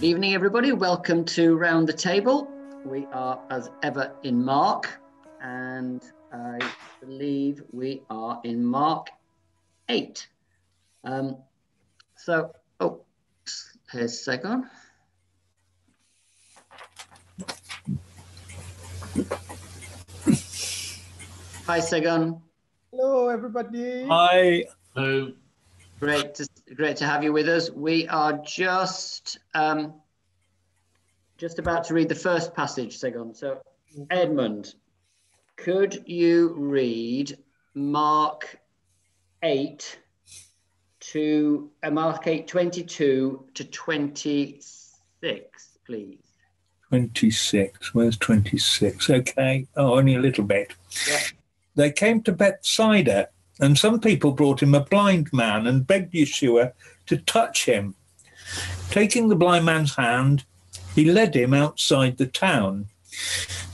Good evening, everybody. Welcome to Round the Table. We are, as ever, in Mark, and I believe we are in Mark 8. Here's Segon. Hi, Segon. Hello, everybody. Hi. Hello. Great to have you with us. We are just about to read the first passage, Segon. So, Edmund, could you read Mark 8:22 to 26, please? 26. Where's 26? Okay. Oh, only a little bit. Yeah. They came to Bethsaida, and some people brought him a blind man and begged Yeshua to touch him. Taking the blind man's hand, he led him outside the town.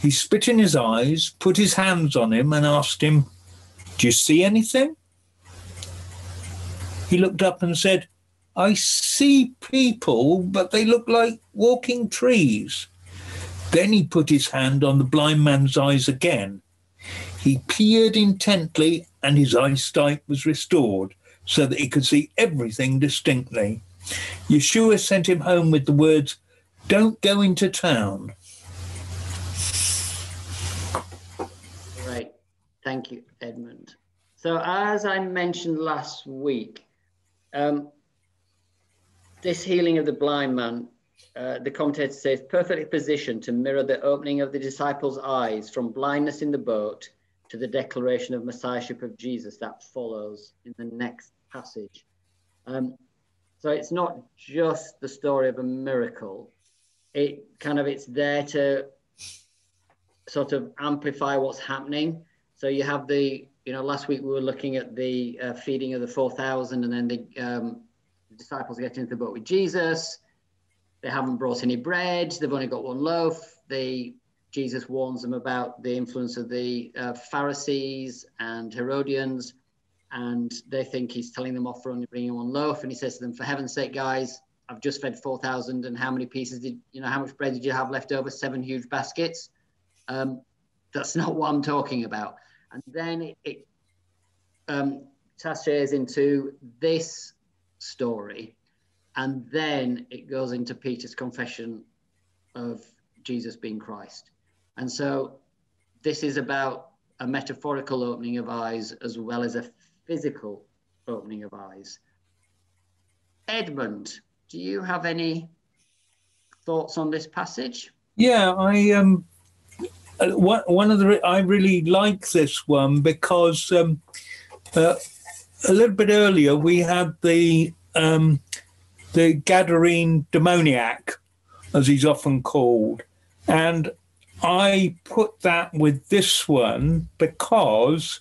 He spit in his eyes, put his hands on him, and asked him, "Do you see anything?" He looked up and said, "I see people, but they look like walking trees." Then he put his hand on the blind man's eyes again. He peered intently, and his eyesight was restored, so that he could see everything distinctly. Yeshua sent him home with the words, "Don't go into town." Right. Thank you, Edmund. So as I mentioned last week, this healing of the blind man, the commentator says, perfectly positioned to mirror the opening of the disciples' eyes from blindness in the boat to the declaration of messiahship of Jesus that follows in the next passage. So it's not just the story of a miracle. It's there to sort of amplify what's happening. So you have last week we were looking at the feeding of the 4,000, and then the disciples get into the boat with Jesus. They haven't brought any bread. They've only got one loaf. Jesus warns them about the influence of the Pharisees and Herodians, and they think he's telling them off for only bringing one loaf. And he says to them, "For heaven's sake, guys, I've just fed 4,000, and how many pieces how much bread did you have left over? 7 huge baskets." That's not what I'm talking about. And then it shares into this story, and then it goes into Peter's confession of Jesus being Christ. And so this is about a metaphorical opening of eyes as well as a physical opening of eyes. Edmund, do you have any thoughts on this passage? Yeah, I really like this one because a little bit earlier we had the Gadarene demoniac, as he's often called, and I put that with this one because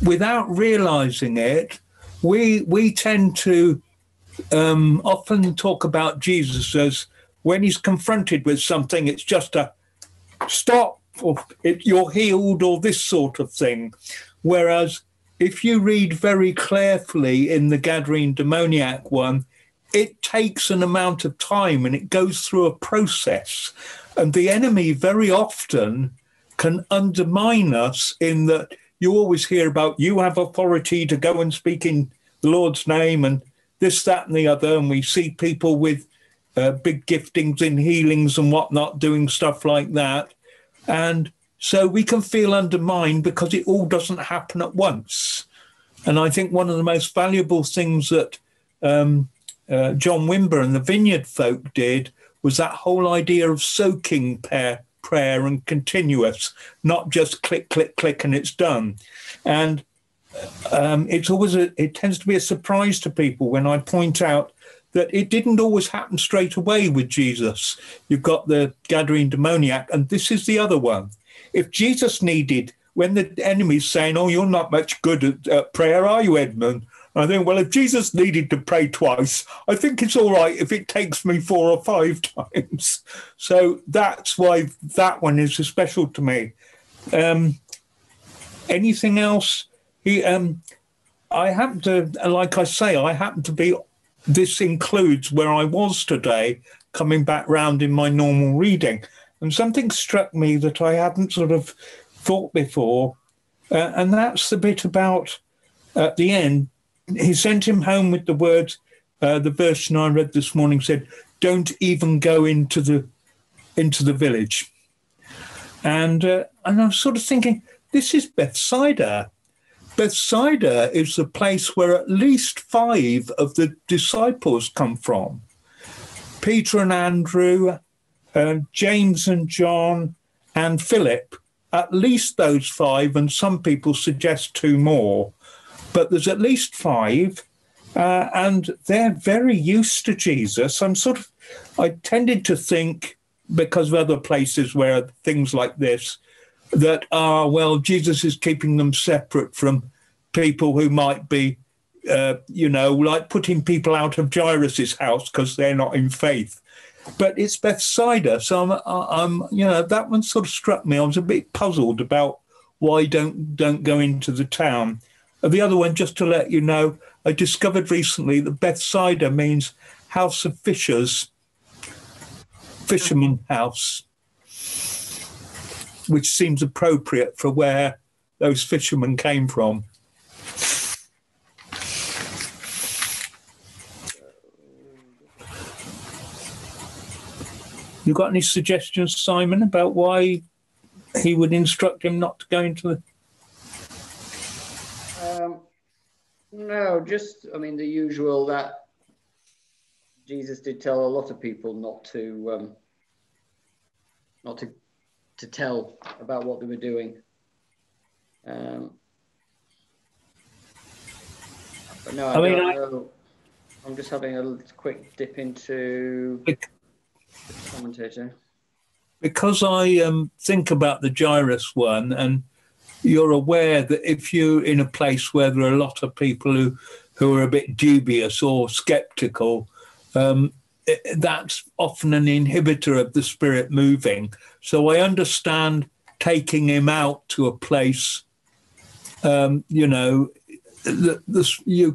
without realizing it, we tend to often talk about Jesus as when he's confronted with something, it's just a stop, or you're healed, or this sort of thing. Whereas if you read very carefully in the Gadarene demoniac one, it takes an amount of time and it goes through a process. And the enemy very often can undermine us in that you always hear about you have authority to go and speak in the Lord's name and this, that, and the other. And we see people with big giftings in healings and whatnot doing stuff like that. And so we can feel undermined because it all doesn't happen at once. And I think one of the most valuable things that John Wimber and the Vineyard folk did was that whole idea of soaking prayer and continuous, not just click, click, click, and it's done. And it tends to be a surprise to people when I point out that it didn't always happen straight away with Jesus. You've got the Gadarene demoniac, and this is the other one. If Jesus needed, when the enemy's saying, "Oh, you're not much good at prayer, are you, Edmund?" I think, well, if Jesus needed to pray twice, I think it's all right if it takes me 4 or 5 times. So that's why that one is special to me. Anything else? I happen to, like I say, I happen to be this includes where I was today, coming back round in my normal reading. And something struck me that I hadn't sort of thought before, and that's the bit about at the end, he sent him home with the words, the version I read this morning said, "Don't even go into the village." And I was sort of thinking, this is Bethsaida. Bethsaida is the place where at least 5 of the disciples come from. Peter and Andrew, James and John, and Philip. At least those 5, and some people suggest 2 more. But there's at least 5, and they're very used to Jesus. I tended to think, because of other places where things like this, that, Jesus is keeping them separate from people who might be, like putting people out of Jairus's house because they're not in faith. But it's Bethsaida, so I'm that one sort of struck me. I was a bit puzzled about why don't go into the town. The other one, just to let you know, I discovered recently that Bethsaida means house of fishers, fisherman house, which seems appropriate for where those fishermen came from. You got any suggestions, Simon, about why he would instruct him not to go into the... No, just, the usual that Jesus did tell a lot of people not to tell about what they were doing. But no, I don't know. I'm just having a quick dip into the commentator. Because I think about the Jairus one, and you're aware that if you're in a place where there are a lot of people who are a bit dubious or sceptical, that's often an inhibitor of the Spirit moving. So I understand taking him out to a place, you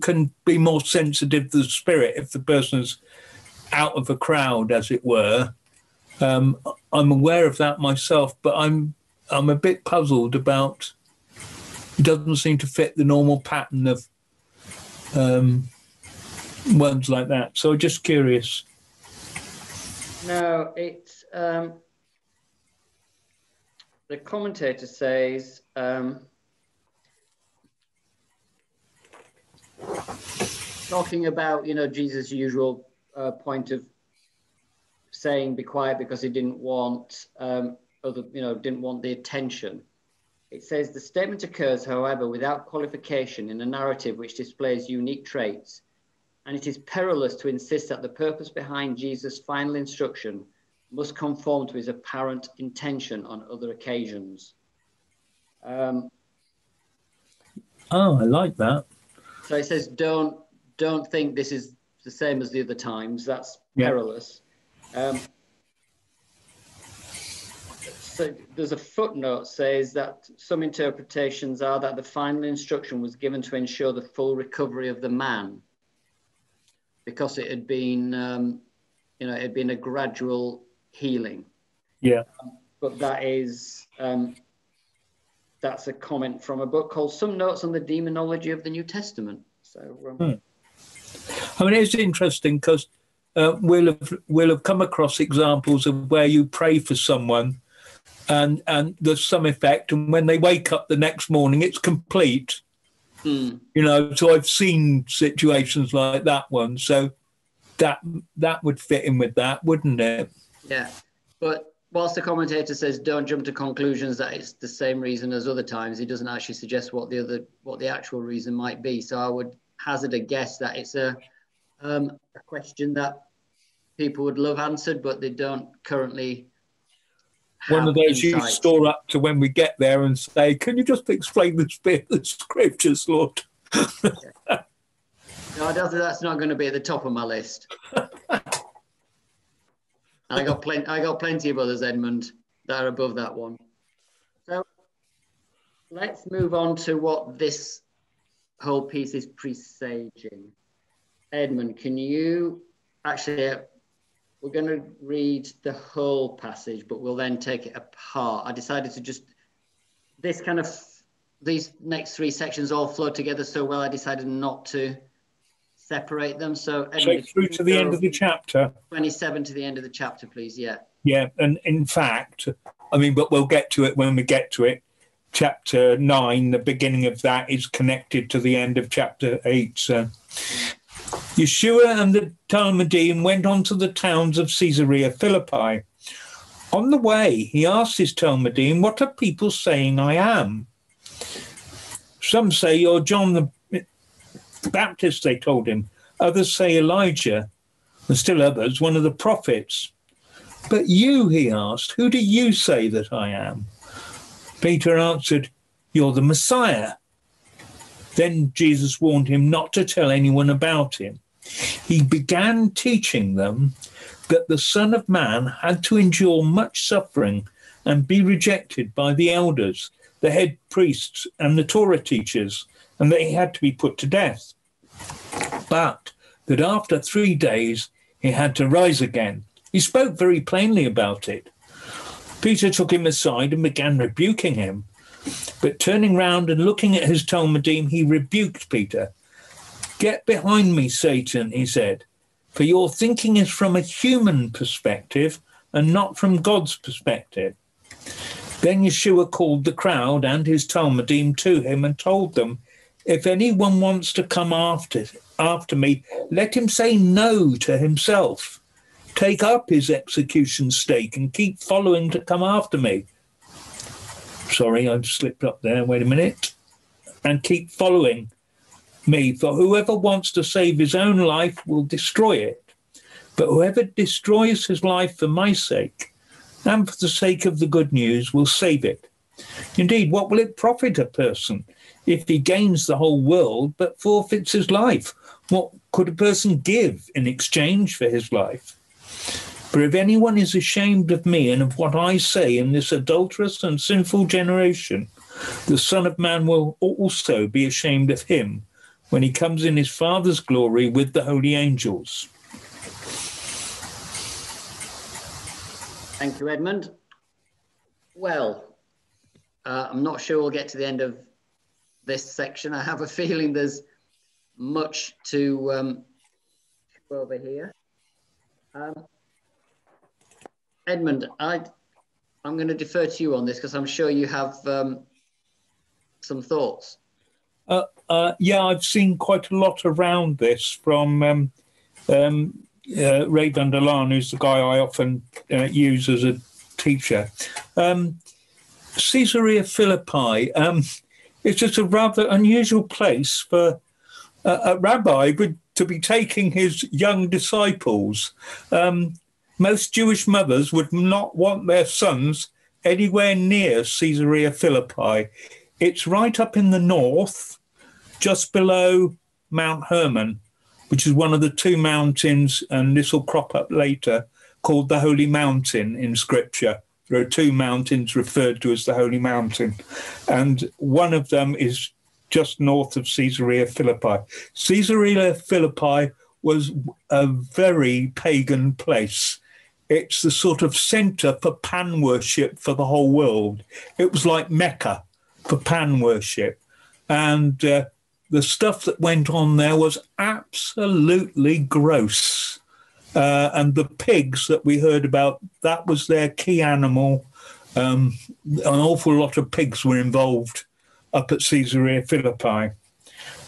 can be more sensitive to the Spirit if the person's out of a crowd, as it were. I'm aware of that myself, but I'm a bit puzzled about. It doesn't seem to fit the normal pattern of ones like that. So just curious. No, it's the commentator says talking about Jesus' usual point of saying be quiet because he didn't want didn't want the attention. It says the statement occurs, however, without qualification in a narrative which displays unique traits, and it is perilous to insist that the purpose behind Jesus' final instruction must conform to his apparent intention on other occasions. I like that. So it says, don't think this is the same as the other times. That's perilous. So there's a footnote says that some interpretations are that the final instruction was given to ensure the full recovery of the man, because it had been, it had been a gradual healing. Yeah. But that is, that's a comment from a book called Some Notes on the Demonology of the New Testament. So, it's interesting because we'll have come across examples of where you pray for someone and there's some effect, and when they wake up the next morning, it's complete. So I've seen situations like that one. So that would fit in with that, wouldn't it? Yeah, but whilst the commentator says don't jump to conclusions that it's the same reason as other times, he doesn't actually suggest what the actual reason might be. So I would hazard a guess that it's a question that people would love answered, but they don't currently have one of those insight. You store up to when we get there and say, can you just explain this bit of the scriptures, Lord? No, I don't think that's not going to be at the top of my list. I got plenty of others, Edmund, that are above that one. So let's move on to what this whole piece is presaging. Edmund, can you actually, we're going to read the whole passage, but we'll then take it apart. I decided to just, these next three sections all flow together so well, I decided not to separate them. So Edmund, through to the end of the chapter. 27 to the end of the chapter, please. Yeah. Yeah, and in fact, I mean, but we'll get to it when we get to it. Chapter 9, the beginning of that is connected to the end of chapter 8. So Yeshua and the Talmudim went on to the towns of Caesarea Philippi. On the way, he asked his Talmudim, "What are people saying I am?" "Some say you're John the Baptist," they told him. "Others say Elijah, and still others, one of the prophets." "But you," he asked, "who do you say that I am?" Peter answered, "You're the Messiah." Then Jesus warned him not to tell anyone about him. He began teaching them that the Son of Man had to endure much suffering and be rejected by the elders, the head priests and the Torah teachers, and that he had to be put to death. But that after 3 days he had to rise again. He spoke very plainly about it. Peter took him aside and began rebuking him. But turning round and looking at his Talmudim, he rebuked Peter. "Get behind me, Satan," he said, "for your thinking is from a human perspective and not from God's perspective." Then Yeshua called the crowd and his Talmudim to him and told them, "If anyone wants to come after me, let him say no to himself. Take up his execution stake and keep following to come after me." Sorry, I've slipped up there. Wait a minute. "And keep following me, for whoever wants to save his own life will destroy it. But whoever destroys his life for my sake and for the sake of the good news will save it. Indeed, what will it profit a person if he gains the whole world but forfeits his life? What could a person give in exchange for his life? But if anyone is ashamed of me and of what I say in this adulterous and sinful generation, the Son of Man will also be ashamed of him when he comes in his Father's glory with the holy angels." Thank you, Edmund. Well, I'm not sure we'll get to the end of this section. I have a feeling there's much to go over here. Edmund, I'm going to defer to you on this because I'm sure you have some thoughts. Yeah, I've seen quite a lot around this from Ray van der Laan, who's the guy I often use as a teacher. Caesarea Philippi, it's just a rather unusual place for a rabbi to be taking his young disciples. Most Jewish mothers would not want their sons anywhere near Caesarea Philippi. It's right up in the north, just below Mount Hermon, which is one of the two mountains, and this will crop up later, called the Holy Mountain in Scripture. There are two mountains referred to as the Holy Mountain, and one of them is just north of Caesarea Philippi. Caesarea Philippi was a very pagan place. It's the sort of centre for Pan worship for the whole world. It was like Mecca for Pan worship. And the stuff that went on there was absolutely gross. And the pigs that we heard about, that was their key animal. An awful lot of pigs were involved up at Caesarea Philippi.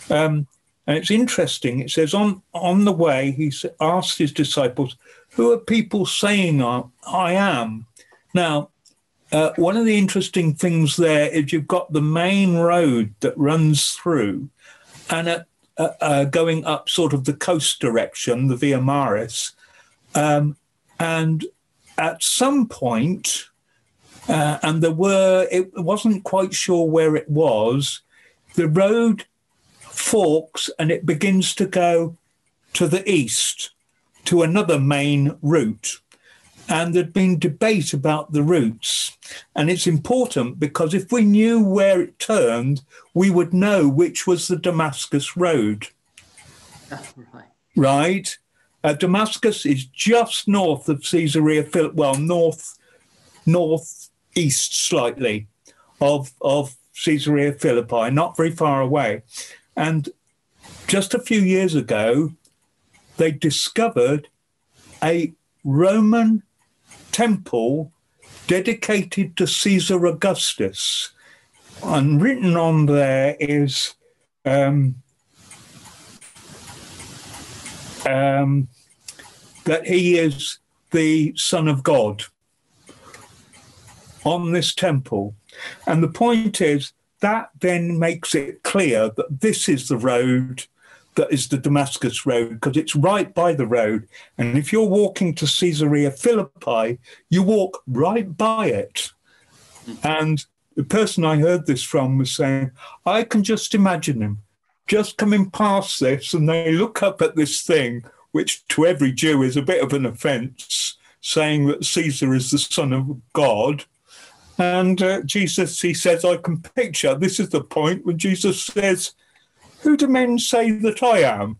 And it's interesting, it says on the way, he asked his disciples, "Who are people saying I am?" Now, one of the interesting things there is you've got the main road that runs through, and going up sort of the coast direction, the Via Maris, and at some point, and it wasn't quite sure where it was, the road forks and it begins to go to the east to another main route. And there'd been debate about the routes. And it's important because if we knew where it turned, we would know which was the Damascus Road. Right. right? Damascus is just north of Caesarea Philippi, well, northeast slightly of Caesarea Philippi, not very far away. And just a few years ago, they discovered a Roman temple dedicated to Caesar Augustus. And written on there is that he is the Son of God on this temple. And the point is that then makes it clear that this is the road that is the Damascus road, because it's right by the road. And if you're walking to Caesarea Philippi, you walk right by it. And the person I heard this from was saying, I can just imagine them just coming past this, and they look up at this thing, which to every Jew is a bit of an offence, saying that Caesar is the Son of God. And Jesus, he says, I can picture, this is the point when Jesus says, who do men say that I am?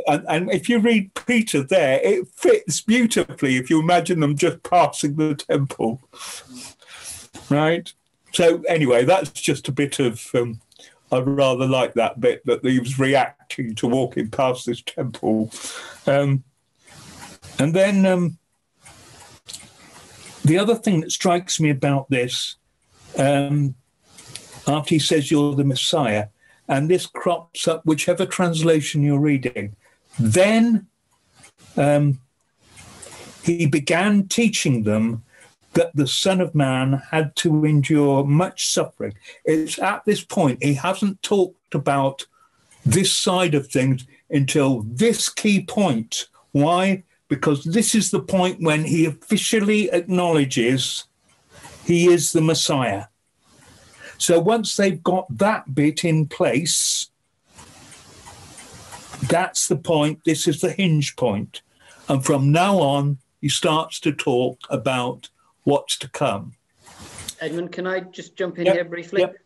And if you read Peter there, it fits beautifully if you imagine them just passing the temple, right? So anyway, that's just a bit of, I rather like that bit, that he was reacting to walking past this temple. And then the other thing that strikes me about this, after he says you're the Messiah, and this crops up whichever translation you're reading, then he began teaching them that the Son of Man had to endure much suffering. It's at this point, he hasn't talked about this side of things until this key point. Why? Because this is the point when he officially acknowledges he is the Messiah. So once they've got that bit in place, that's the point. This is the hinge point. And from now on, he starts to talk about what's to come. Edmund, can I just jump in Yep. here briefly? Yep.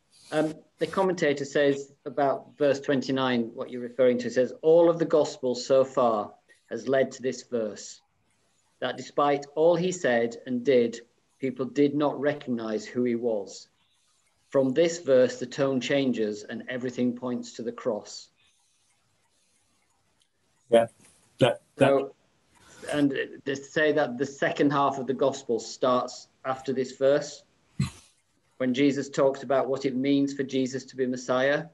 The commentator says about verse 29, what you're referring to, says, all of the Gospels so far has led to this verse, that despite all he said and did, people did not recognize who he was. From this verse, the tone changes and everything points to the cross. Yeah. So, and to say that the second half of the gospel starts after this verse, when Jesus talks about what it means for Jesus to be Messiah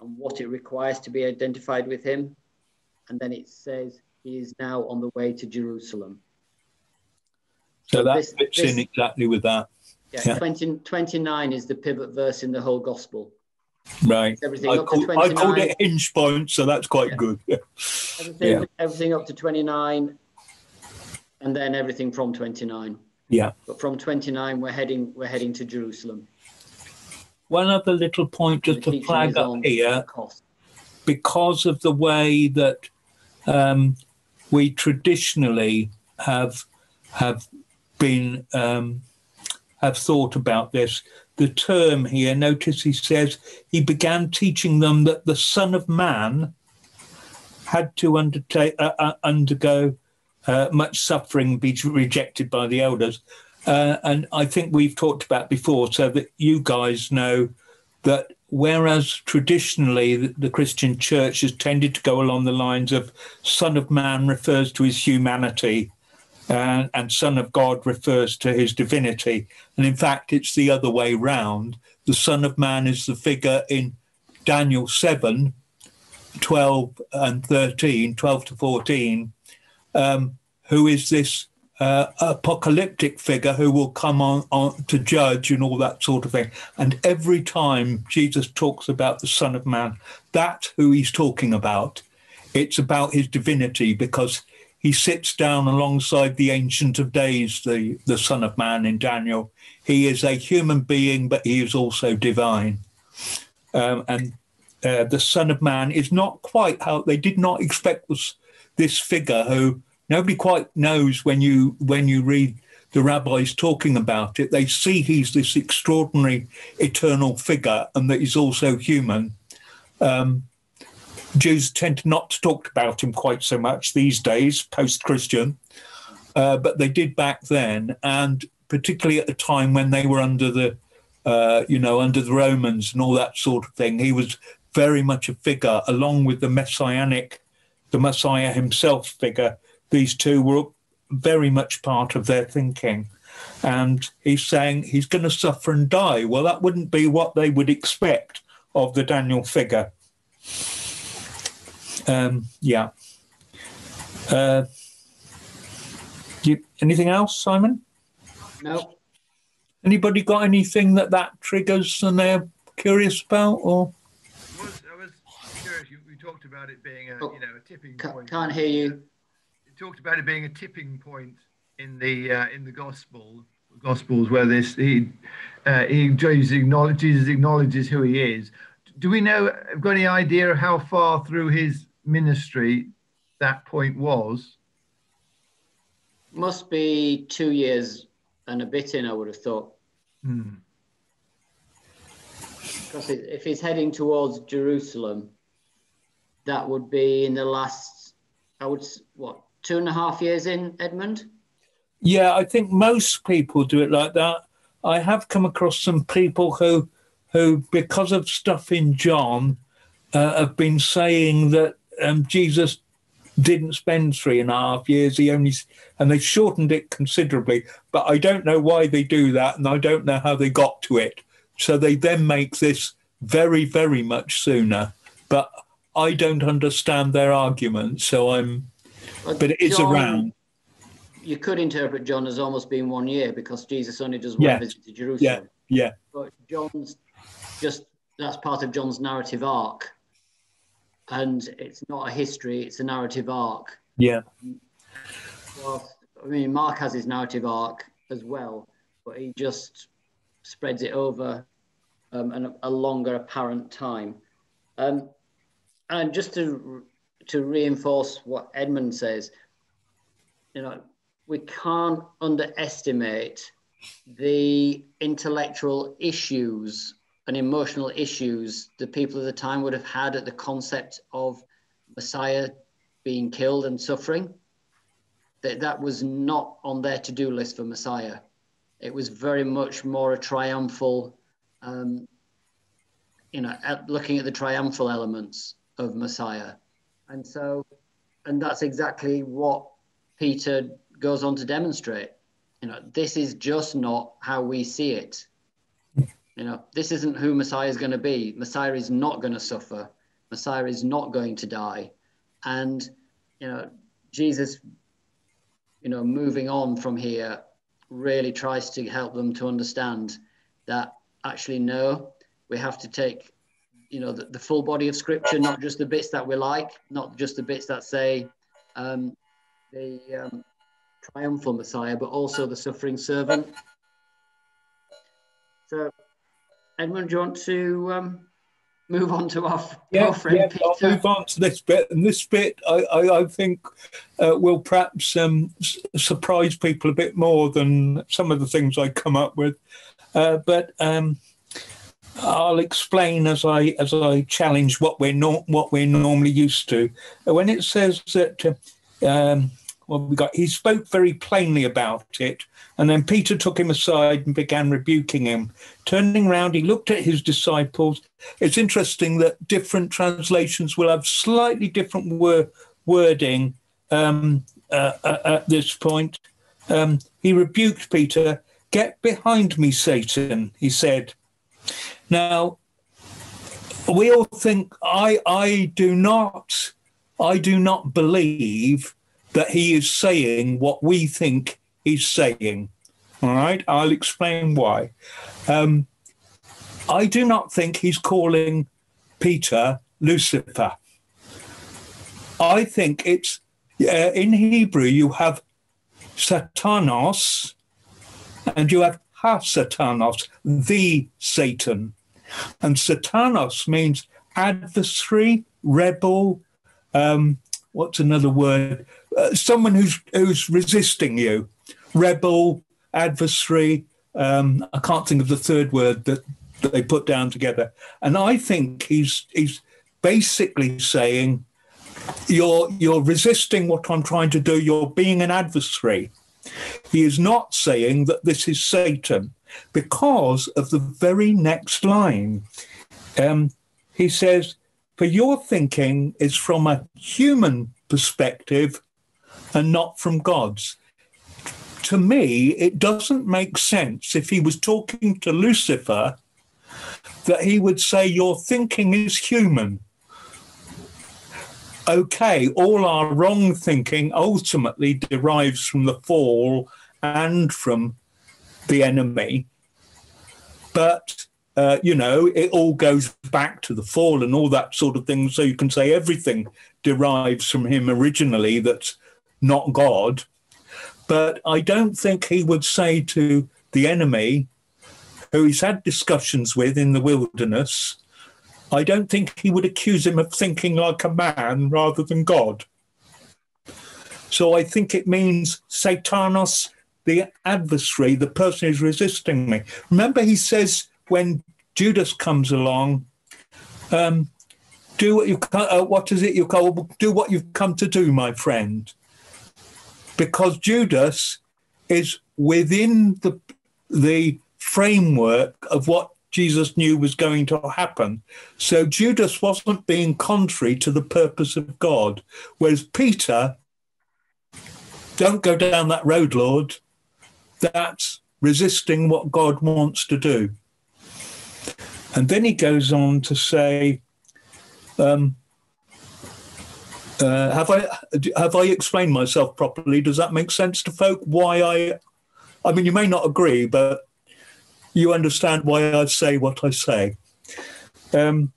and what it requires to be identified with him. And then it says he is now on the way to Jerusalem. So that fits in exactly with that. Yeah. 29 is the pivot verse in the whole gospel. Right. Everything I up to 29. called it hinge point, so that's quite good. Everything up to 29, and then everything from 29. Yeah. But from 29, we're heading to Jerusalem. One other little point just to flag up here, because of the way that we traditionally have thought about this. The term here, notice he says he began teaching them that the Son of Man had to undergo much suffering, be rejected by the elders. And I think we've talked about before, so that you guys know that whereas traditionally the Christian church has tended to go along the lines of Son of Man refers to his humanity, and Son of God refers to his divinity. And in fact, it's the other way round. The Son of Man is the figure in Daniel 7, 12 and 13, 12 to 14, who is this apocalyptic figure who will come on to judge and all that sort of thing. And every time Jesus talks about the Son of Man, that's who he's talking about. It's about his divinity, because he sits down alongside the Ancient of Days, the Son of Man in Daniel. He is a human being, but he is also divine. And the Son of Man is not quite how they did not expect this figure who nobody quite knows when you read the rabbis talking about it. They see he's this extraordinary eternal figure and that he's also human. Jews tend not to talk about him quite so much these days, post-Christian, but they did back then, and particularly at the time when they were under the, under the Romans and all that sort of thing. He was very much a figure, along with the Messiah himself figure. These two were very much part of their thinking. And he's saying he's going to suffer and die. Well, that wouldn't be what they would expect of the Daniel figure. Anything else, Simon? No. Anybody got anything that triggers and they're curious about? Or I was curious. We talked about it being a tipping point. Can't hear you. You talked about it being a tipping point in the Gospels, where Jesus acknowledges who he is. Do we know? Have got any idea of how far through his ministry that point was? Must be 2 years and a bit in, I would have thought. Because if he's heading towards Jerusalem, that would be in the last, 2.5 years in, Edmund? Yeah, I think most people do it like that. I have come across some people who because of stuff in John, have been saying that Jesus didn't spend 3.5 years. And they shortened it considerably. But I don't know why they do that, and I don't know how they got to it. So they then make this very, very much sooner. But I don't understand their argument. But it is around. You could interpret John as almost being 1 year, because Jesus only does one visit to Jerusalem. Yeah. But that's part of John's narrative arc. And it's not a history, it's a narrative arc. Yeah. Well, Mark has his narrative arc as well, but he just spreads it over a longer apparent time. And just to reinforce what Edmund says, we can't underestimate the intellectual issues and emotional issues the people of the time would have had at the concept of Messiah being killed and suffering. That was not on their to-do list for Messiah. It was very much more a triumphal, looking at the triumphal elements of Messiah. And that's exactly what Peter goes on to demonstrate. This is just not how we see it. This isn't who Messiah is going to be. Messiah is not going to suffer. Messiah is not going to die. And, Jesus, moving on from here really tries to help them to understand that actually, no, we have to take, the full body of Scripture, not just the bits that we like, not just the bits that say the triumphal Messiah, but also the suffering servant. So, Edmund, do you want to move on to our friend Peter? I'll move on to this bit. And this bit, I think, will perhaps surprise people a bit more than some of the things I come up with. But I'll explain as I challenge what we're normally used to. When it says that. He spoke very plainly about it, and then Peter took him aside and began rebuking him. Turning round, he looked at his disciples. It's interesting that different translations will have slightly different wording at this point. He rebuked Peter. "Get behind me, Satan," he said. Now, we all think, I do not believe that he is saying what we think he's saying. All right, I'll explain why. I do not think he's calling Peter Lucifer. I think it's, in Hebrew, you have Satanos and you have Ha-Satanos, the Satan. And Satanos means adversary, rebel, what's another word? Someone who's resisting you, rebel, adversary. I can't think of the third word that they put down together. And I think he's basically saying, you're resisting what I'm trying to do. You're being an adversary. He is not saying that this is Satan because of the very next line. He says, for your thinking is from a human perspective and not from God's. To me, it doesn't make sense if he was talking to Lucifer that he would say your thinking is human. Okay, all our wrong thinking ultimately derives from the fall and from the enemy. But, it all goes back to the fall and all that sort of thing. So you can say everything derives from him originally that's not God. But I don't think he would say to the enemy, who he's had discussions with in the wilderness, I don't think he would accuse him of thinking like a man rather than God. So I think it means Satanos, the adversary, the person who's resisting me. Remember, he says when Judas comes along, do what you what is it you call? Do what you've come to do, my friend. Because Judas is within the framework of what Jesus knew was going to happen. So Judas wasn't being contrary to the purpose of God. Whereas Peter, don't go down that road, Lord. That's resisting what God wants to do. And then he goes on to say, have I explained myself properly? Does that make sense to folk? I mean, you may not agree, but you understand why I say what I say. Then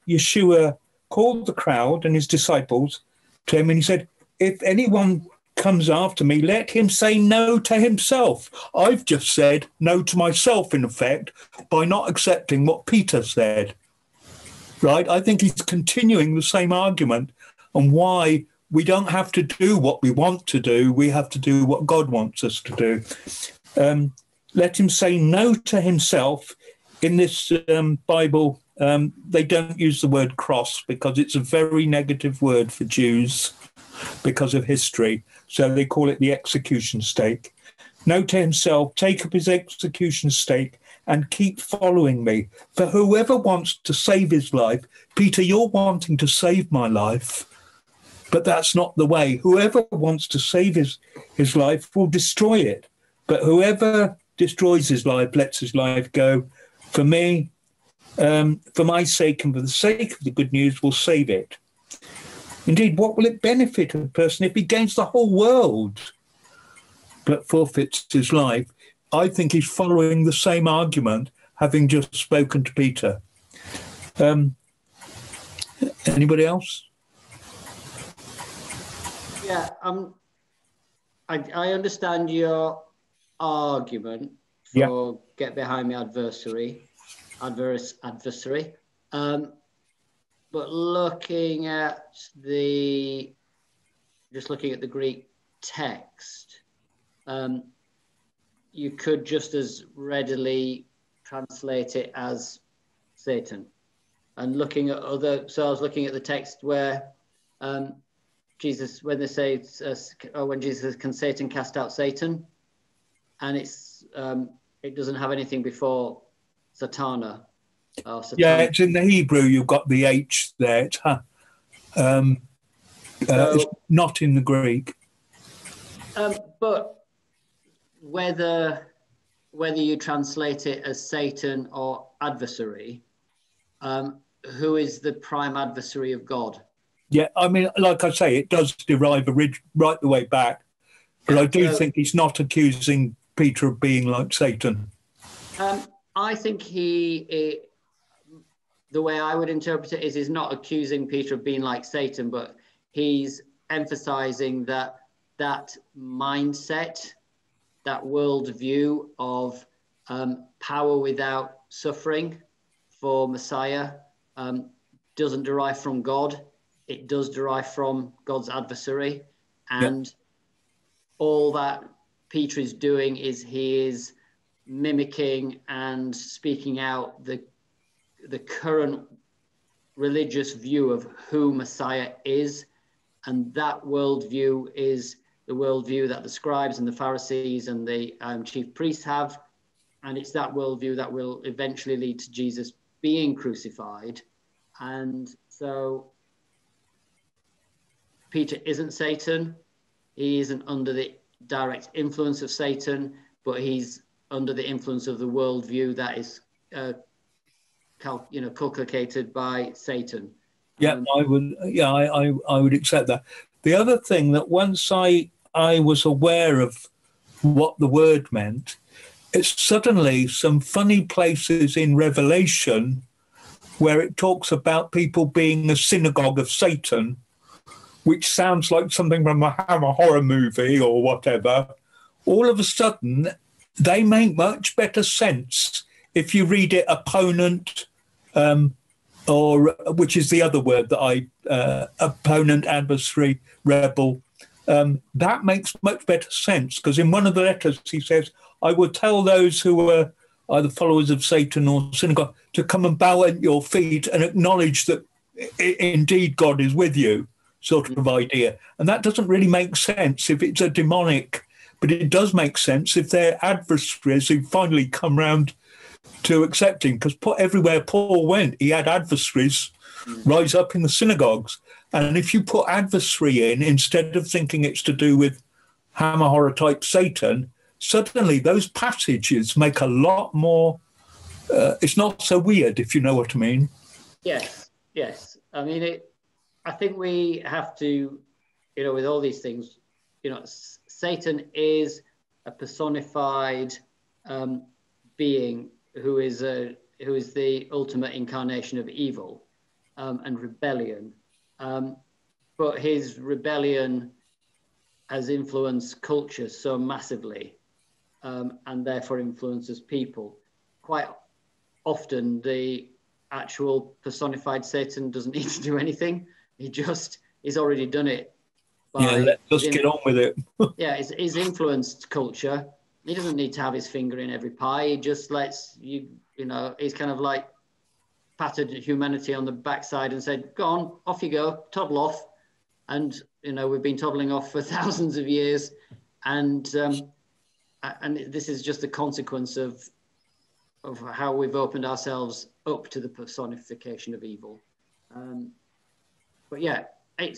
Yeshua called the crowd and his disciples to him, and he said, if anyone comes after me, let him say no to himself. I've just said no to myself, in effect, by not accepting what Peter said. Right? I think he's continuing the same argument on why we don't have to do what we want to do. We have to do what God wants us to do. Let him say no to himself. In this Bible, they don't use the word cross because it's a very negative word for Jews because of history. So they call it the execution stake. No to himself, take up his execution stake and keep following me. For whoever wants to save his life, Peter, you're wanting to save my life, but that's not the way. Whoever wants to save his life will destroy it. But whoever destroys his life, lets his life go, for me, for my sake and for the sake of the good news, will save it. Indeed, what will it benefit a person if he gains the whole world but forfeits his life? I think he's following the same argument, having just spoken to Peter. Anybody else? Yeah, I understand your argument for get behind me adversary. But looking at the Greek text, you could just as readily translate it as Satan. And looking at so I was looking at the text where Jesus, when they say, when Jesus says, can Satan cast out Satan? And it doesn't have anything before Satana. Yeah, it's in the Hebrew, you've got the H there. It's not in the Greek. But whether you translate it as Satan or adversary, who is the prime adversary of God? Yeah, I mean, like I say, it does derive right the way back. But I do think he's not accusing Peter of being like Satan. I think the way I would interpret it is he's not accusing Peter of being like Satan, but he's emphasizing that mindset, that worldview of power without suffering for Messiah doesn't derive from God. It does derive from God's adversary. And all that Peter is doing is he is mimicking and speaking out the current religious view of who Messiah is. And that worldview is the worldview that the scribes and the Pharisees and the chief priests have. And it's that worldview that will eventually lead to Jesus being crucified. And so Peter isn't Satan. He isn't under the direct influence of Satan, but he's under the influence of the worldview that is culcated by Satan. Yeah, I would. Yeah, I would accept that. The other thing that once I was aware of what the word meant, it's suddenly some funny places in Revelation where it talks about people being a synagogue of Satan, which sounds like something from a Hammer horror movie or whatever. All of a sudden, they make much better sense if you read it opponent, or which is the other word that opponent, adversary, rebel. That makes much better sense, because in one of the letters he says, I will tell those who were either followers of Satan or synagogue to come and bow at your feet and acknowledge that indeed God is with you, sort of idea. And that doesn't really make sense if it's a demonic, but it does make sense if they're adversaries who finally come round to accepting, because everywhere Paul went, he had adversaries rise up in the synagogues. And if you put adversary in, instead of thinking it's to do with Hammer horror type Satan, suddenly those passages make a lot more, it's not so weird, if you know what I mean. Yes. I mean, I think we have to, with all these things, Satan is a personified being who is the ultimate incarnation of evil and rebellion. But his rebellion has influenced culture so massively, and therefore influences people. Quite often, the actual personified Satan doesn't need to do anything. He's already done it. Let's get on with it. He's influenced culture. He doesn't need to have his finger in every pie. He just lets he's kind of like patted humanity on the backside and said, go on, off you go, toddle off. And, we've been toddling off for thousands of years. And this is just a consequence of how we've opened ourselves up to the personification of evil. But yeah, I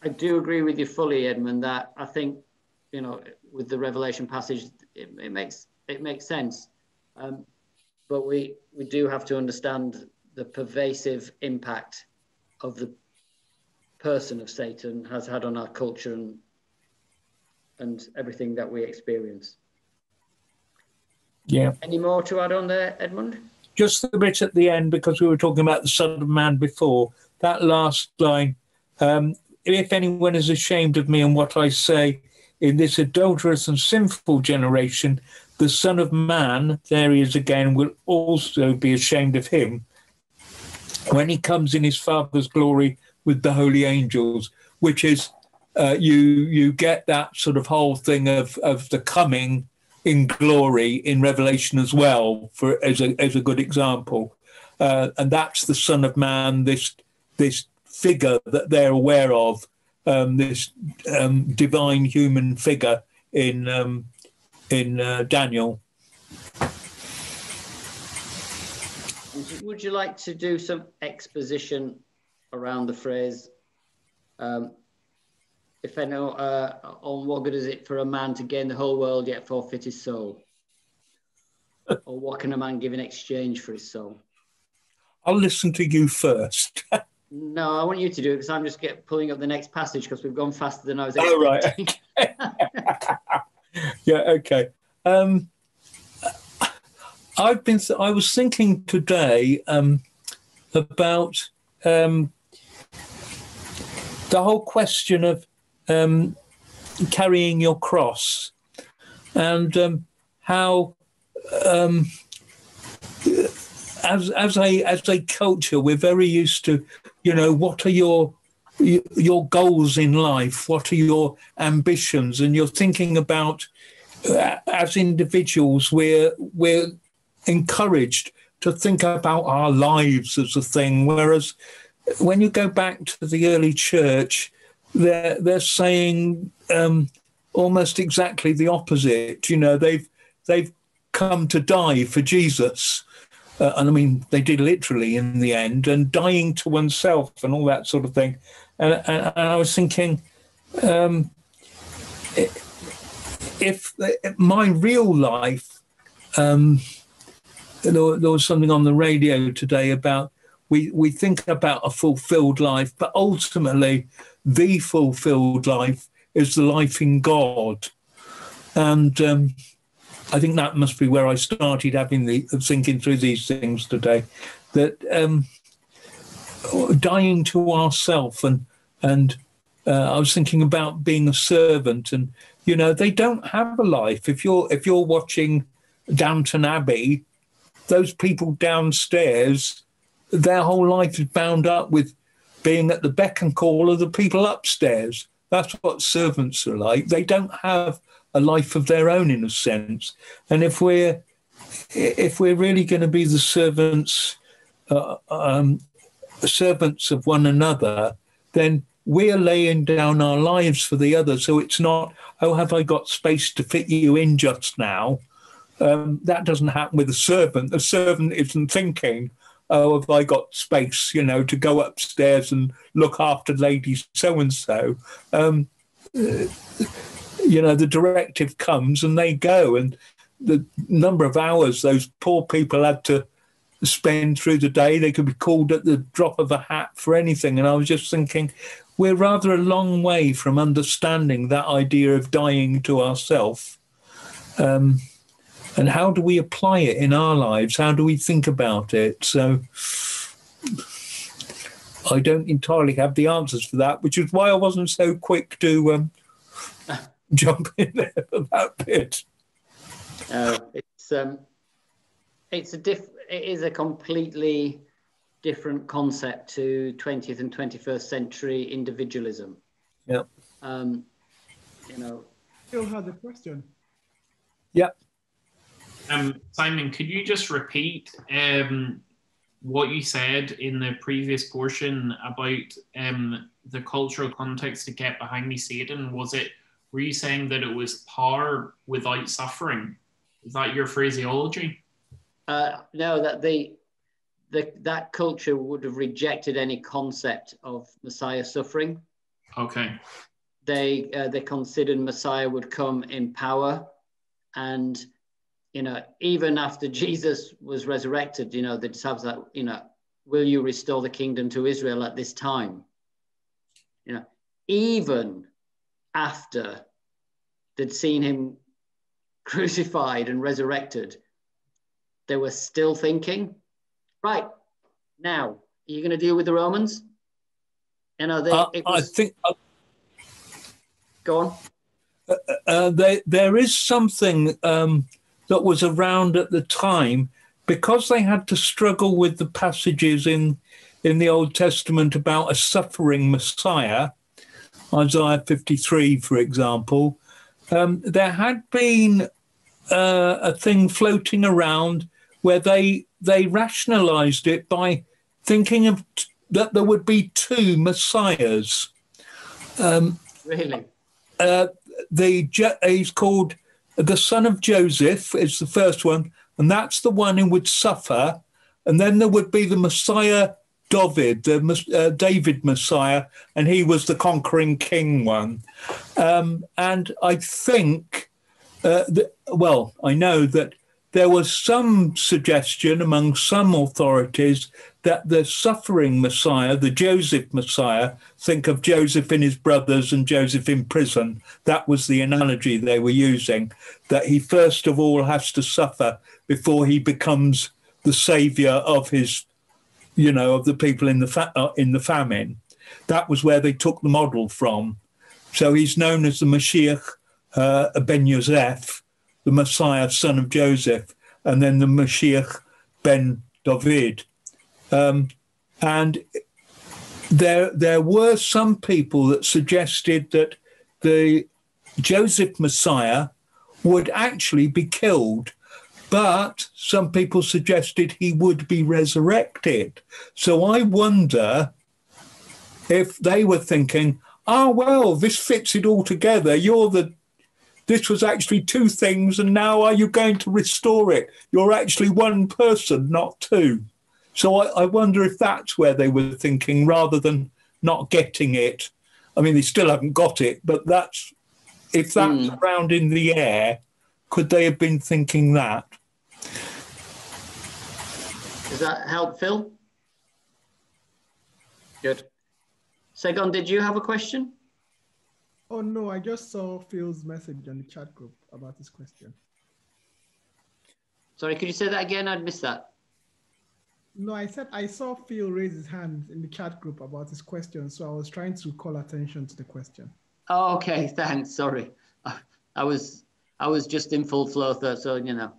do agree with you fully, Edmund, that I think, with the Revelation passage, it makes sense. But we do have to understand the pervasive impact of the person of Satan has had on our culture and everything that we experience. Yeah. Any more to add on there, Edmund? Just the bit at the end, because we were talking about the Son of Man before. That last line, if anyone is ashamed of me and what I say in this adulterous and sinful generation, the Son of Man, there he is again, will also be ashamed of him when he comes in his Father's glory with the holy angels, which is, you get that sort of whole thing of the coming in glory in Revelation as well, as a good example. And that's the Son of Man, this figure that they're aware of, this divine human figure in Daniel. Would you like to do some exposition around the phrase, if I know, on what good is it for a man to gain the whole world yet forfeit his soul? Or what can a man give in exchange for his soul? I'll listen to you first. No, I want you to do it, because I'm just pulling up the next passage, because we've gone faster than I was expecting. Oh, right. Yeah, okay. I was thinking today about the whole question of carrying your cross, and how as a culture we're very used to, what are your goals in life, what are your ambitions, and you're thinking about as individuals we're encouraged to think about our lives as a thing. Whereas when you go back to the early church, they're saying almost exactly the opposite. You know, they've come to die for Jesus. And I mean, they did literally in the end, and dying to oneself and all that sort of thing. And I was thinking, if my real life, there was something on the radio today about we think about a fulfilled life, but ultimately the fulfilled life is the life in God. And I think that must be where I started thinking through these things today, that dying to ourself, and I was thinking about being a servant, and you know, they don't have a life. If you're watching Downton Abbey, those people downstairs, their whole life is bound up with being at the beck and call of the people upstairs. That's what servants are like. They don't have a life of their own, in a sense. And if we're really going to be the servants of one another, then we're laying down our lives for the other. So it's not, oh, have I got space to fit you in just now? That doesn't happen with a servant. The servant isn't thinking, oh, have I got space, you know, to go upstairs and look after lady so-and-so. You know, the directive comes and they go. And the number of hours those poor people had to spend through the day, they could be called at the drop of a hat for anything. And I was just thinking, we're rather a long way from understanding that idea of dying to ourselves. And how do we apply it in our lives? How do we think about it? So I don't entirely have the answers for that, which is why I wasn't so quick to jump in there for that bit. It is a completely different concept to 20th and 21st century individualism. Yeah. You know. Still had a question. Yeah. Simon, could you just repeat what you said in the previous portion about the cultural context to get behind me Satan? Were you saying that it was power without suffering? Is that your phraseology? No, that that culture would have rejected any concept of Messiah suffering. Okay. They considered Messiah would come in power, and you know, even after Jesus was resurrected, you know, the disciples that, you know, will you restore the kingdom to Israel at this time? You know, even after they'd seen him crucified and resurrected, they were still thinking, right, now, are you going to deal with the Romans? You know, I think... Go on. There is something that was around at the time, because they had to struggle with the passages in the Old Testament about a suffering Messiah, Isaiah 53, for example. There had been a thing floating around where they rationalized it by thinking of that there would be two Messiahs. Really? He's called the son of Joseph is the first one, and that's the one who would suffer. And then there would be the Messiah David, the David Messiah, and he was the conquering king one. And I think, I know that there was some suggestion among some authorities that the suffering Messiah, the Joseph Messiah, think of Joseph and his brothers and Joseph in prison. That was the analogy they were using, that he first of all has to suffer before he becomes the savior of his, you know, of the people in the famine. That was where they took the model from. So he's known as the Mashiach ben Yosef, the Messiah, son of Joseph, and then the Mashiach ben David. And there were some people that suggested that the Joseph Messiah would actually be killed, but some people suggested he would be resurrected. So I wonder if they were thinking, oh, well, this fits it all together. This was actually two things, and now are you going to restore it? You're actually one person, not two. So I wonder if that's where they were thinking, rather than not getting it. I mean, they still haven't got it, but if that's around in the air, could they have been thinking that? Does that help, Phil? Good. Segon, did you have a question? Oh, no, I just saw Phil's message on the chat group about his question. Sorry, could you say that again? I'd missed that. No, I said I saw Phil raise his hand in the chat group about his question, so I was trying to call attention to the question. Oh, okay, thanks. Sorry, I was just in full flow, so you know,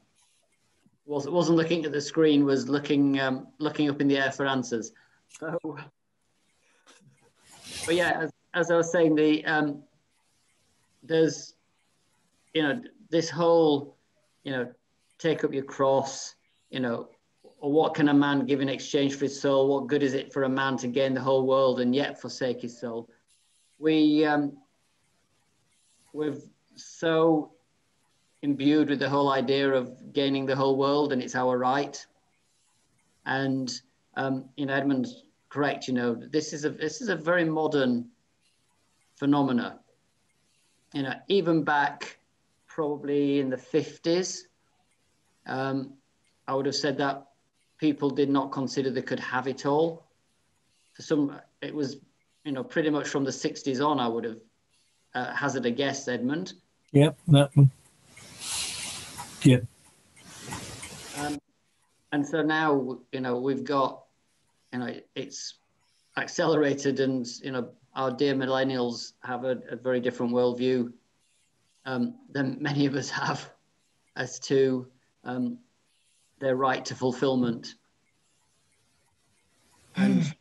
wasn't looking at the screen, was looking up in the air for answers. So, but yeah, as I was saying, there's, you know, this whole, you know, take up your cross, you know. Or what can a man give in exchange for his soul? What good is it for a man to gain the whole world and yet forsake his soul? We've so imbued with the whole idea of gaining the whole world and it's our right. And you know, Edmund's correct. You know, this is a very modern phenomena. You know, even back probably in the 50s, I would have said that people did not consider they could have it all. For some, it was, you know, pretty much from the 60s on, I would have hazarded a guess, Edmund. Yep, that one. Yeah. And so now, you know, we've got, you know, it's accelerated, and, you know, our dear millennials have a very different worldview than many of us have as to their right to fulfillment. And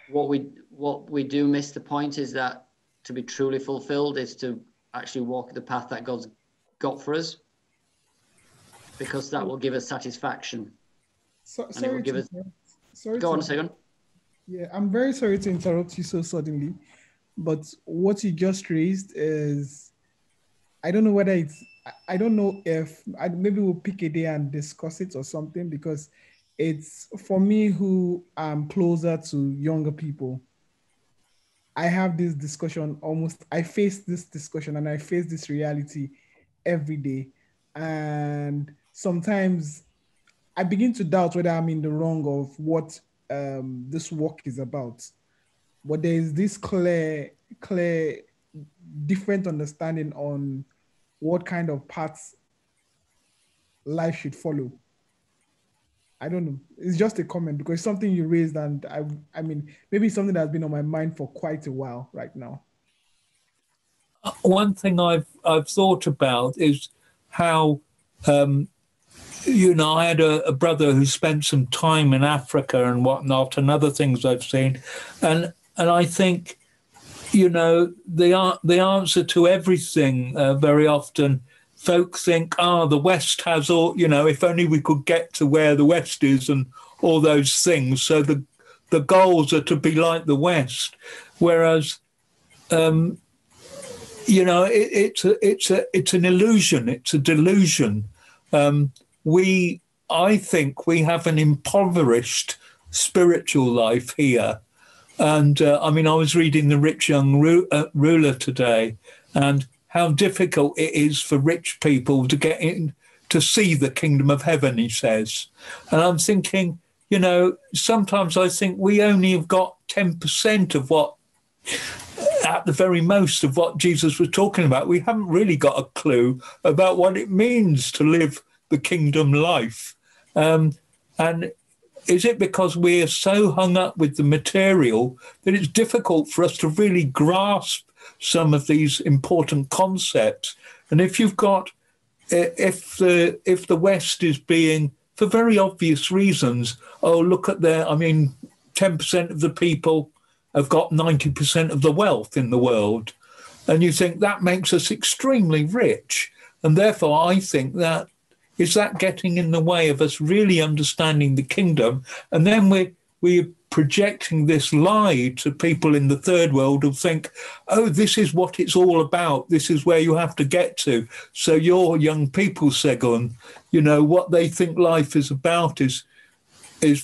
what we do miss the point is that to be truly fulfilled is to actually walk the path that God's got for us, because that will give us satisfaction. Go on a second. Yeah, I'm very sorry to interrupt you so suddenly, but what you just raised is, I don't know whether it's, I don't know if maybe we'll pick a day and discuss it or something, because it's, for me who am closer to younger people, I have this discussion I face this discussion and I face this reality every day. And sometimes I begin to doubt whether I'm in the wrong of what this work is about. But there is this clear, different understanding on what kind of paths life should follow. I don't know. It's just a comment because it's something you raised, and I mean, maybe it's something that's been on my mind for quite a while right now. One thing I've thought about is how, you know, I had a brother who spent some time in Africa and whatnot, and other things I've seen, and I think, you know, the answer to everything very often, folk think, the West has all, you know, if only we could get to where the West is and all those things. So the goals are to be like the West, whereas, you know, it's an illusion, it's a delusion. I think we have an impoverished spiritual life here. And I mean, I was reading The Rich Young Ruler today, and how difficult it is for rich people to get in, to see the kingdom of heaven, he says. And I'm thinking, you know, sometimes I think we only have got 10% of what, at the very most, of what Jesus was talking about. We haven't really got a clue about what it means to live the kingdom life. And is it because we're so hung up with the material that it's difficult for us to really grasp some of these important concepts? And if you've got, if the West is being, for very obvious reasons, look at their, I mean, 10% of the people have got 90% of the wealth in the world. And you think that makes us extremely rich. And therefore, I think that Is that getting in the way of us really understanding the kingdom? And then we're projecting this lie to people in the third world who think, oh, this is what it's all about. This is where you have to get to. So your young people, Segun, what they think life is about is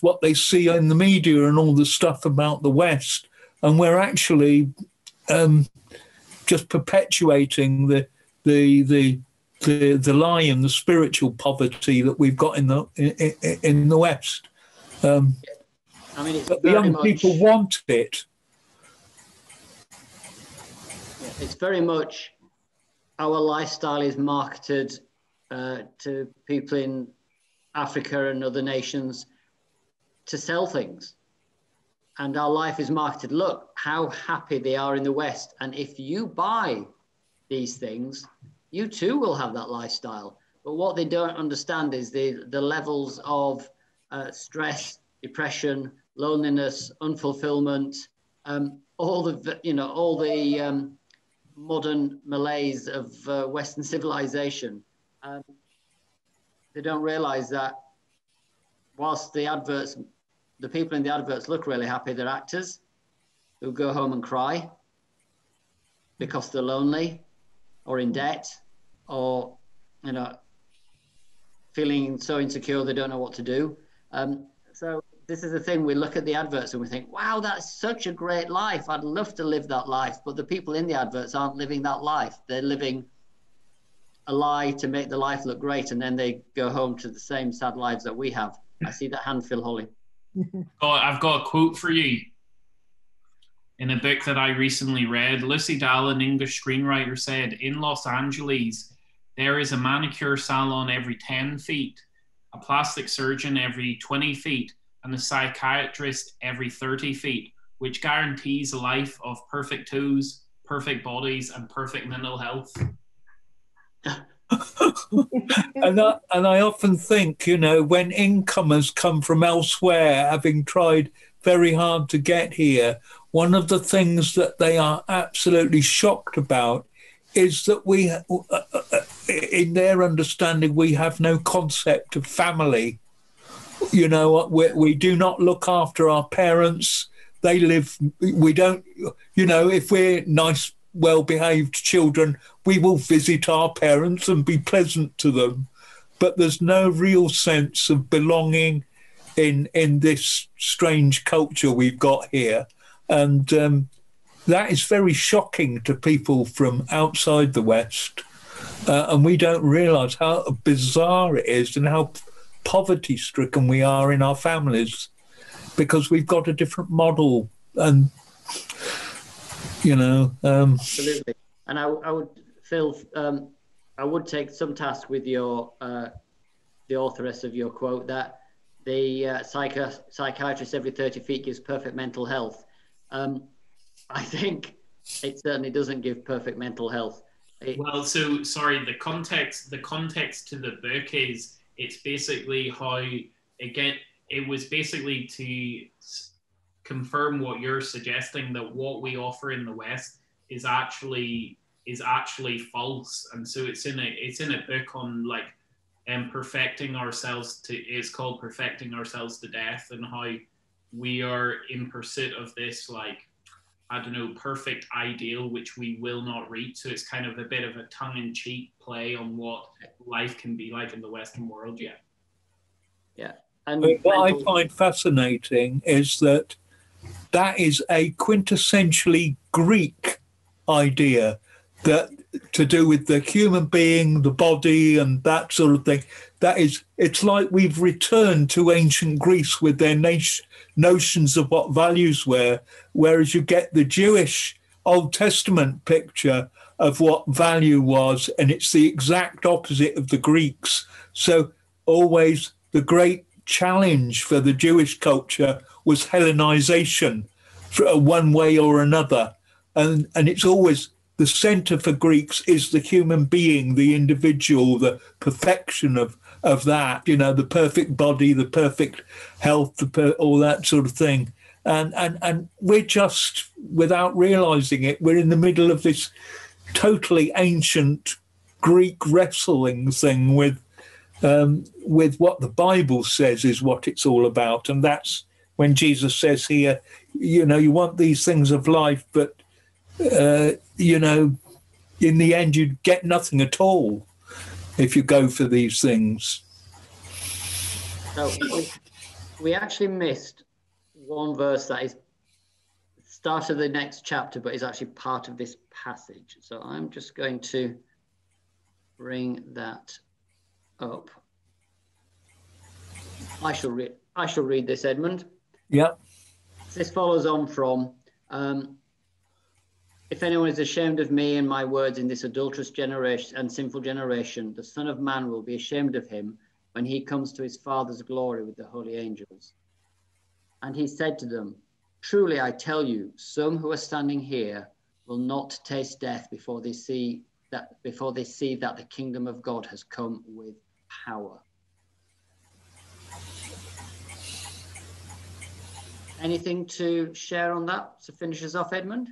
what they see in the media and all the stuff about the West. And we're actually just perpetuating the lie and the spiritual poverty that we've got in the West. But the young people want it. It's very much our lifestyle is marketed to people in Africa and other nations to sell things. And our life is marketed, look how happy they are in the West. And if you buy these things, you too will have that lifestyle. But what they don't understand is the levels of stress, depression, loneliness, unfulfillment, all the modern malaise of Western civilization. They don't realize that whilst the people in the adverts look really happy, they're actors who go home and cry because they're lonely or in debt or, feeling so insecure they don't know what to do. So this is the thing, we look at the adverts and we think, wow, that's such a great life. I'd love to live that life. But the people in the adverts aren't living that life. They're living a lie to make the life look great. And then they go home to the same sad lives that we have. I see that hand, Phil Holly. Oh, I've got a quote for you. In a book that I recently read, Lucy Dahl, an English screenwriter, said, in Los Angeles, there is a manicure salon every 10 feet, a plastic surgeon every 20 feet, and a psychiatrist every 30 feet, which guarantees a life of perfect toes, perfect bodies, and perfect mental health. And I often think, when incomers come from elsewhere, having tried very hard to get here, one of the things that they are absolutely shocked about is that we, in their understanding, we have no concept of family. We do not look after our parents. They live, we don't, if we're nice, well-behaved children, we will visit our parents and be pleasant to them. But there's no real sense of belonging in this strange culture we've got here. And that is very shocking to people from outside the West. And we don't realise how bizarre it is and how poverty-stricken we are in our families because we've got a different model. And, Absolutely. And I would, Phil, I would take some task with your the authoress of your quote that the psychiatrist every 30 feet gives perfect mental health. I think it certainly doesn't give perfect mental health. Well, so sorry, the context to the book is it's basically how, again, it was basically to confirm what you're suggesting, that what we offer in the West is actually false. And so it's in a book on perfecting ourselves it's called Perfecting Ourselves to Death, and how we are in pursuit of this perfect ideal which we will not reach. So it's kind of a bit of a tongue-in-cheek play on what life can be like in the Western world. Yeah. And what I find fascinating is that is a quintessentially Greek idea, that to do with the human being, the body, and that sort of thing. It's like we've returned to ancient Greece with their notions of what values were, whereas you get the Jewish Old Testament picture of what value was, and it's the exact opposite of the Greeks. So always the great challenge for the Jewish culture was Hellenization, for one way or another. And it's always the center for Greeks is the human being, the individual, the perfection of that, the perfect body, the perfect health, all that sort of thing. And we're just, without realizing it, we're in the middle of this totally ancient Greek wrestling thing with with what the Bible says is what it's all about. And that's when Jesus says here, you know, you want these things of life, but, you know, in the end, you get nothing at all if you go for these things. So we actually missed one verse that is start of the next chapter, but is actually part of this passage. So I'm just going to bring that up. I shall read this, Edmund. Yeah. This follows on from, if anyone is ashamed of me and my words in this adulterous generation and sinful generation, the Son of Man will be ashamed of him when he comes to his Father's glory with the holy angels. And he said to them, truly I tell you, some who are standing here will not taste death before they see that the kingdom of God has come with power. Anything to share on that to finish us off, Edmund?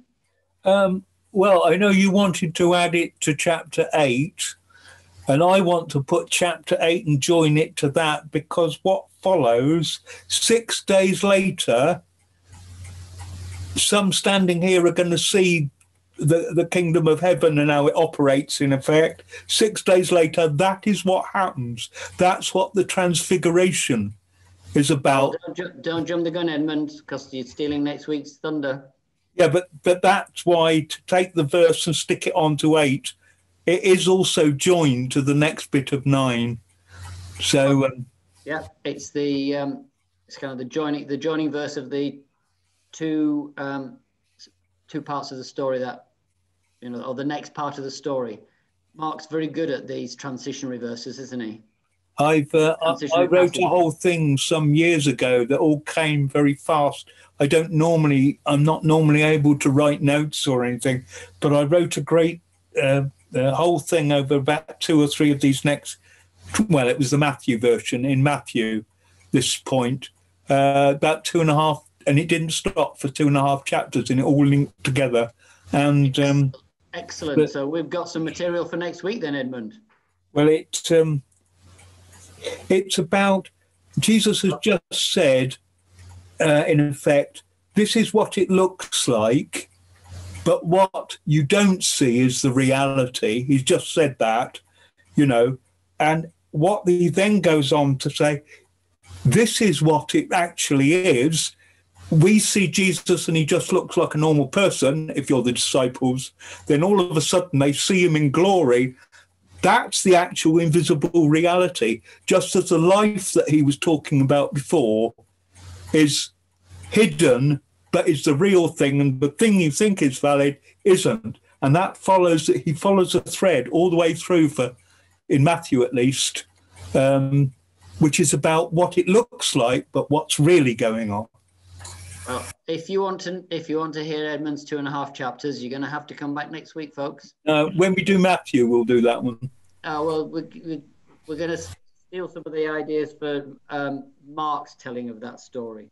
Well, I know you wanted to add it to chapter 8, and I want to put chapter 8 and join it to that, because what follows 6 days later, some standing here are going to see the kingdom of heaven and how it operates in effect. 6 days later, that is what happens. That's what the transfiguration is about. Don't jump the gun, Edmund, because you're stealing next week's thunder. Yeah, but that's why, to take the verse and stick it on to 8, it is also joined to the next bit of 9. So yeah, it's the it's kind of the joining verse of the two parts of the story that, you know, or the next part of the story. Mark's very good at these transitionary verses, isn't he? I wrote a whole thing some years ago that all came very fast. I'm not normally able to write notes or anything, but I wrote a great whole thing over about 2 or 3 of these next. Well, it was the Matthew version in Matthew. This point about 2.5, and it didn't stop for 2.5 chapters, and it all linked together. And excellent. So we've got some material for next week, then, Edmund. Well, it's about, Jesus has just said, in effect, this is what it looks like, but what you don't see is the reality. He's just said that, you know, and what he then goes on to say, this is what it actually is. We see Jesus and he just looks like a normal person, if you're the disciples. Then all of a sudden they see him in glory. That's the actual invisible reality. Just as the life that he was talking about before is hidden, but is the real thing, and the thing you think is valid isn't. And that follows, he follows a thread all the way through, in Matthew at least, which is about what it looks like, but what's really going on. Well, if you want to hear Edmund's 2.5 chapters, you're going to have to come back next week, folks. When we do Matthew, we'll do that one. Well, we're going to steal some of the ideas for Mark's telling of that story.